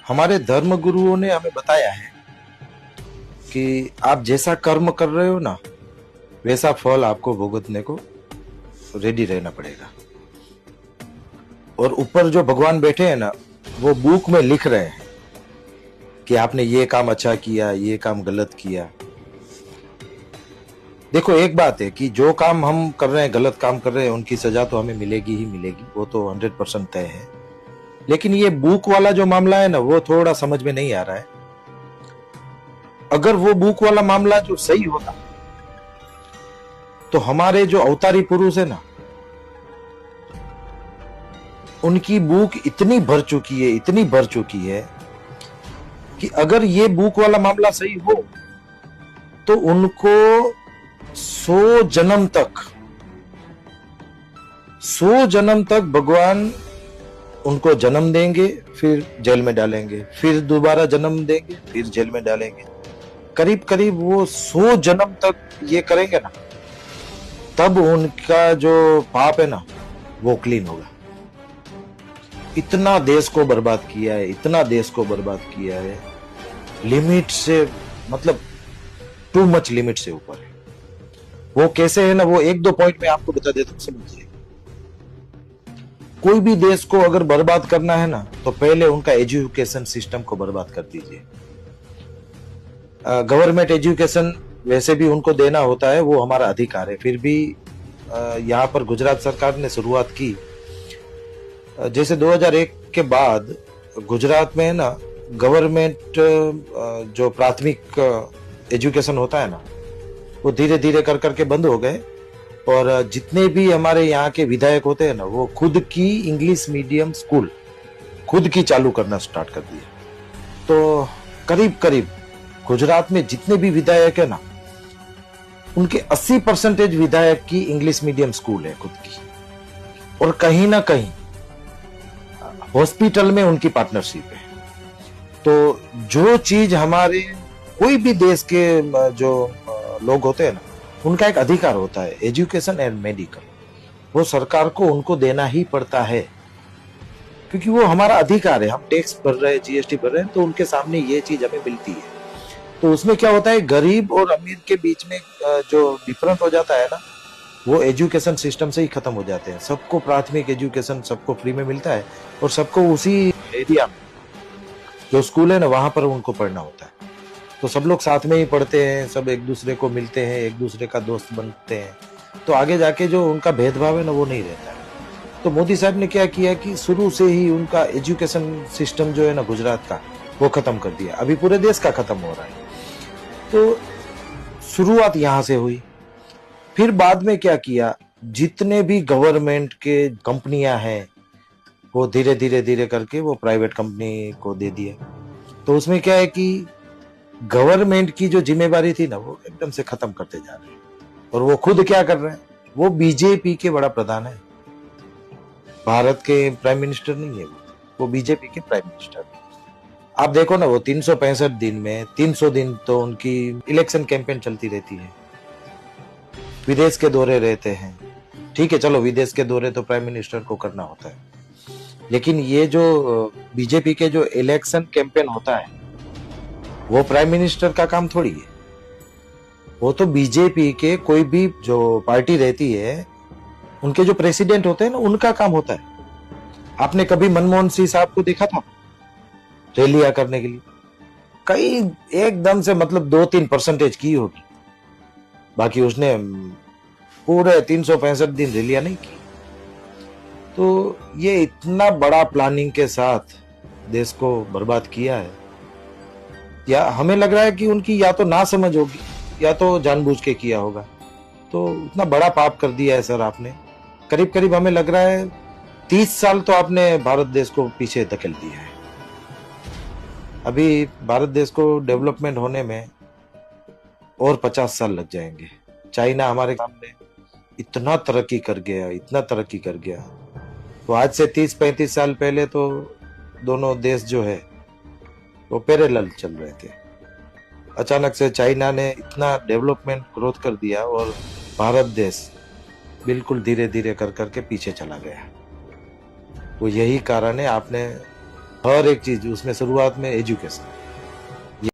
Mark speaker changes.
Speaker 1: हमारे धर्म गुरुओं ने हमें बताया है कि आप जैसा कर्म कर रहे हो ना, वैसा फल आपको भुगतने को रेडी रहना पड़ेगा। और ऊपर जो भगवान बैठे हैं ना, वो बुक में लिख रहे हैं कि आपने ये काम अच्छा किया, ये काम गलत किया। देखो, एक बात है कि जो काम हम कर रहे हैं, गलत काम कर रहे हैं, उनकी सजा तो हमें मिलेगी ही मिलेगी, वो तो 100% तय है। लेकिन ये बुक वाला जो मामला है ना, वो थोड़ा समझ में नहीं आ रहा है। अगर वो बुक वाला मामला जो सही होता, तो हमारे जो अवतारी पुरुष है ना, उनकी बुक इतनी भर चुकी है, इतनी भर चुकी है कि अगर ये बुक वाला मामला सही हो तो उनको 100 जन्म तक भगवान उनको जन्म देंगे, फिर जेल में डालेंगे, फिर दोबारा जन्म देंगे, फिर जेल में डालेंगे। करीब करीब वो 100 जन्म तक ये करेंगे ना, तब उनका जो पाप है ना, वो क्लीन होगा। इतना देश को बर्बाद किया है, इतना देश को बर्बाद किया है, लिमिट से, मतलब टू मच लिमिट से ऊपर है। वो कैसे है ना, वो एक दो पॉइंट में आपको बता देता हूं, समझिए। कोई भी देश को अगर बर्बाद करना है ना, तो पहले उनका एजुकेशन सिस्टम को बर्बाद कर दीजिए। गवर्नमेंट एजुकेशन वैसे भी उनको देना होता है, वो हमारा अधिकार है। फिर भी यहाँ पर गुजरात सरकार ने शुरुआत की। जैसे 2001 के बाद गुजरात में है ना, गवर्नमेंट जो प्राथमिक एजुकेशन होता है ना, वो धीरे धीरे कर करके बंद हो गए। और जितने भी हमारे यहाँ के विधायक होते हैं ना, वो खुद की इंग्लिश मीडियम स्कूल खुद की चालू करना स्टार्ट कर दिए। तो करीब करीब गुजरात में जितने भी विधायक है ना, उनके 80% विधायक की इंग्लिश मीडियम स्कूल है खुद की। और कहीं ना कहीं हॉस्पिटल में उनकी पार्टनरशिप है। तो जो चीज हमारे कोई भी देश के जो लोग होते हैं ना, उनका एक अधिकार होता है, एजुकेशन एंड मेडिकल, वो सरकार को उनको देना ही पड़ता है, क्योंकि वो हमारा अधिकार है। हम टैक्स भर रहे हैं, जीएसटी भर रहे हैं, तो उनके सामने ये चीज हमें मिलती है। तो उसमें क्या होता है, गरीब और अमीर के बीच में जो डिफरेंस हो जाता है ना, वो एजुकेशन सिस्टम से ही खत्म हो जाते हैं। सबको प्राथमिक एजुकेशन सबको फ्री में मिलता है, और सबको उसी एरिया में जो स्कूल है ना, वहां पर उनको पढ़ना होता है। तो सब लोग साथ में ही पढ़ते हैं, सब एक दूसरे को मिलते हैं, एक दूसरे का दोस्त बनते हैं। तो आगे जाके जो उनका भेदभाव है ना, वो नहीं रहता है। तो मोदी साहब ने क्या किया कि शुरू से ही उनका एजुकेशन सिस्टम जो है ना गुजरात का, वो खत्म कर दिया। अभी पूरे देश का खत्म हो रहा है। तो शुरुआत यहां से हुई। फिर बाद में क्या किया, जितने भी गवर्नमेंट के कंपनियां हैं, वो धीरे धीरे धीरे करके वो प्राइवेट कंपनी को दे दिए। तो उसमें क्या है कि गवर्नमेंट की जो जिम्मेवारी थी ना, वो एकदम से खत्म करते जा रहे हैं। और वो खुद क्या कर रहे हैं, वो बीजेपी के बड़ा प्रधान है, भारत के प्राइम मिनिस्टर नहीं है वो बीजेपी के प्राइम मिनिस्टर। आप देखो ना, वो 365 दिन में 300 दिन तो उनकी इलेक्शन कैंपेन चलती रहती है, विदेश के दौरे रहते हैं। ठीक है, चलो विदेश के दौरे तो प्राइम मिनिस्टर को करना होता है, लेकिन ये जो बीजेपी के जो इलेक्शन कैंपेन होता है, वो प्राइम मिनिस्टर का काम थोड़ी है। वो तो बीजेपी के कोई भी जो पार्टी रहती है, उनके जो प्रेसिडेंट होते हैं ना, उनका काम होता है। आपने कभी मनमोहन सिंह साहब को देखा था रैलियां करने के लिए? कई एकदम से, मतलब 2-3% की होगी, बाकी उसने पूरे 365 दिन रैलियां नहीं की। तो ये इतना बड़ा प्लानिंग के साथ देश को बर्बाद किया है। या हमें लग रहा है कि उनकी या तो ना समझ होगी, या तो जानबूझ के किया होगा। तो इतना बड़ा पाप कर दिया है सर आपने। करीब करीब हमें लग रहा है 30 साल तो आपने भारत देश को पीछे धकेल दिया है। अभी भारत देश को डेवलपमेंट होने में और 50 साल लग जाएंगे। चाइना हमारे सामने इतना तरक्की कर गया, इतना तरक्की कर गया। तो आज से 30-35 साल पहले तो दोनों देश जो है वो पैरेलल चल रहे थे। अचानक से चाइना ने इतना डेवलपमेंट ग्रोथ कर दिया, और भारत देश बिल्कुल धीरे धीरे कर करके पीछे चला गया। वो यही कारण है, आपने हर एक चीज उसमें शुरुआत में एजुकेशन,